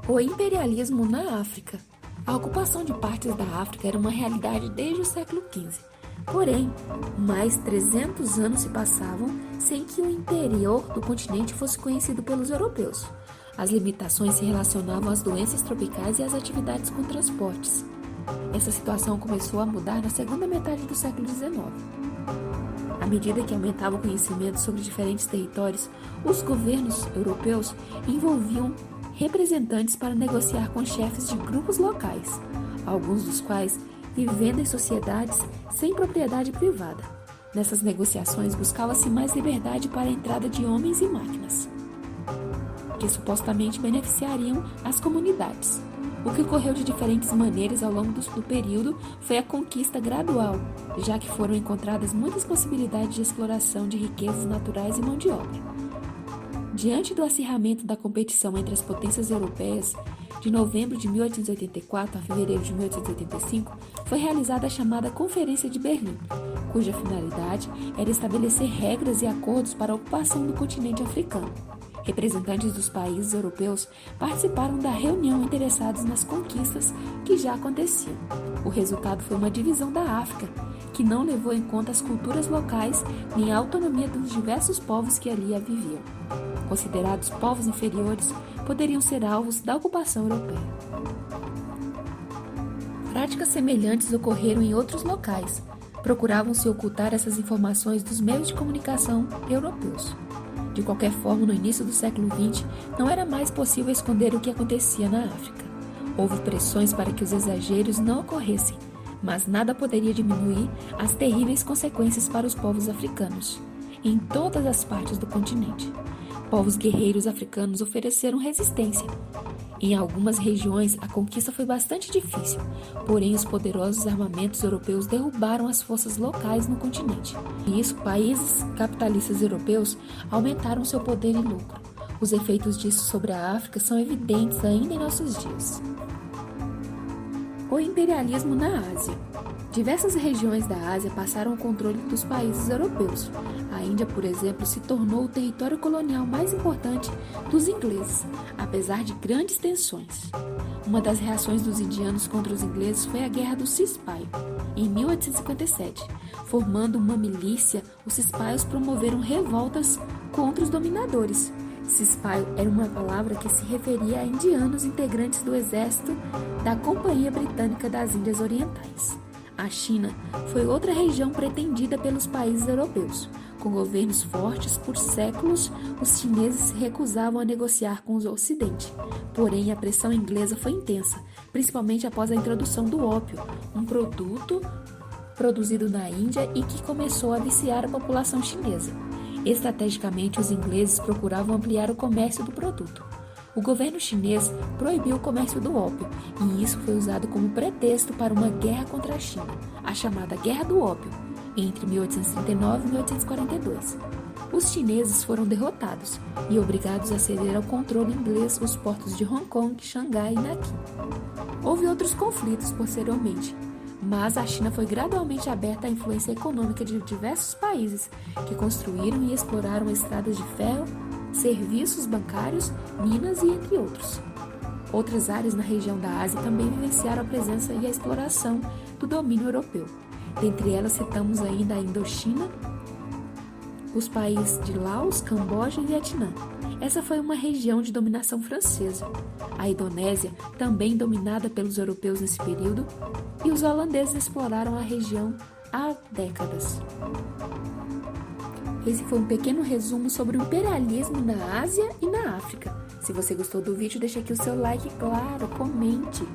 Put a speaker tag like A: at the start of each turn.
A: O imperialismo na África. A ocupação de partes da África era uma realidade desde o século XV. Porém, mais 300 anos se passavam sem que o interior do continente fosse conhecido pelos europeus. As limitações se relacionavam às doenças tropicais e às atividades com transportes. Essa situação começou a mudar na segunda metade do século XIX. À medida que aumentava o conhecimento sobre diferentes territórios, os governos europeus envolviam representantes para negociar com chefes de grupos locais, alguns dos quais vivendo em sociedades sem propriedade privada. Nessas negociações buscava-se mais liberdade para a entrada de homens e máquinas, que supostamente beneficiariam as comunidades. O que ocorreu de diferentes maneiras ao longo do período foi a conquista gradual, já que foram encontradas muitas possibilidades de exploração de riquezas naturais e mão de obra. Diante do acirramento da competição entre as potências europeias, de novembro de 1884 a fevereiro de 1885, foi realizada a chamada Conferência de Berlim, cuja finalidade era estabelecer regras e acordos para a ocupação do continente africano. Representantes dos países europeus participaram da reunião interessados nas conquistas que já aconteciam. O resultado foi uma divisão da África, que não levou em conta as culturas locais nem a autonomia dos diversos povos que ali viviam. Considerados povos inferiores, poderiam ser alvos da ocupação europeia. Práticas semelhantes ocorreram em outros locais. Procuravam-se ocultar essas informações dos meios de comunicação europeus. De qualquer forma, no início do século XX, não era mais possível esconder o que acontecia na África. Houve pressões para que os exageros não ocorressem, mas nada poderia diminuir as terríveis consequências para os povos africanos, em todas as partes do continente. Povos guerreiros africanos ofereceram resistência. Em algumas regiões, a conquista foi bastante difícil, porém os poderosos armamentos europeus derrubaram as forças locais no continente. E isso, países capitalistas europeus aumentaram seu poder e lucro. Os efeitos disso sobre a África são evidentes ainda em nossos dias. O imperialismo na Ásia. Diversas regiões da Ásia passaram ao controle dos países europeus. A Índia, por exemplo, se tornou o território colonial mais importante dos ingleses, apesar de grandes tensões. Uma das reações dos indianos contra os ingleses foi a Guerra dos Cispaios, em 1857. Formando uma milícia, os cispaios promoveram revoltas contra os dominadores. Cispaio era uma palavra que se referia a indianos integrantes do exército da Companhia Britânica das Índias Orientais. A China foi outra região pretendida pelos países europeus. Com governos fortes por séculos, os chineses se recusavam a negociar com o Ocidente. Porém, a pressão inglesa foi intensa, principalmente após a introdução do ópio, um produto produzido na Índia e que começou a viciar a população chinesa. Estrategicamente, os ingleses procuravam ampliar o comércio do produto. O governo chinês proibiu o comércio do ópio, e isso foi usado como pretexto para uma guerra contra a China, a chamada Guerra do Ópio, entre 1839 e 1842. Os chineses foram derrotados e obrigados a ceder ao controle inglês os portos de Hong Kong, Xangai e Nanquim. Houve outros conflitos posteriormente, mas a China foi gradualmente aberta à influência econômica de diversos países que construíram e exploraram estradas de ferro, serviços bancários, minas e entre outros. Outras áreas na região da Ásia também vivenciaram a presença e a exploração do domínio europeu. Dentre elas citamos ainda a Indochina, os países de Laos, Camboja e Vietnã. Essa foi uma região de dominação francesa. A Indonésia, também dominada pelos europeus nesse período, e os holandeses exploraram a região há décadas. Esse foi um pequeno resumo sobre o imperialismo na Ásia e na África. Se você gostou do vídeo, deixa aqui o seu like, claro, comente.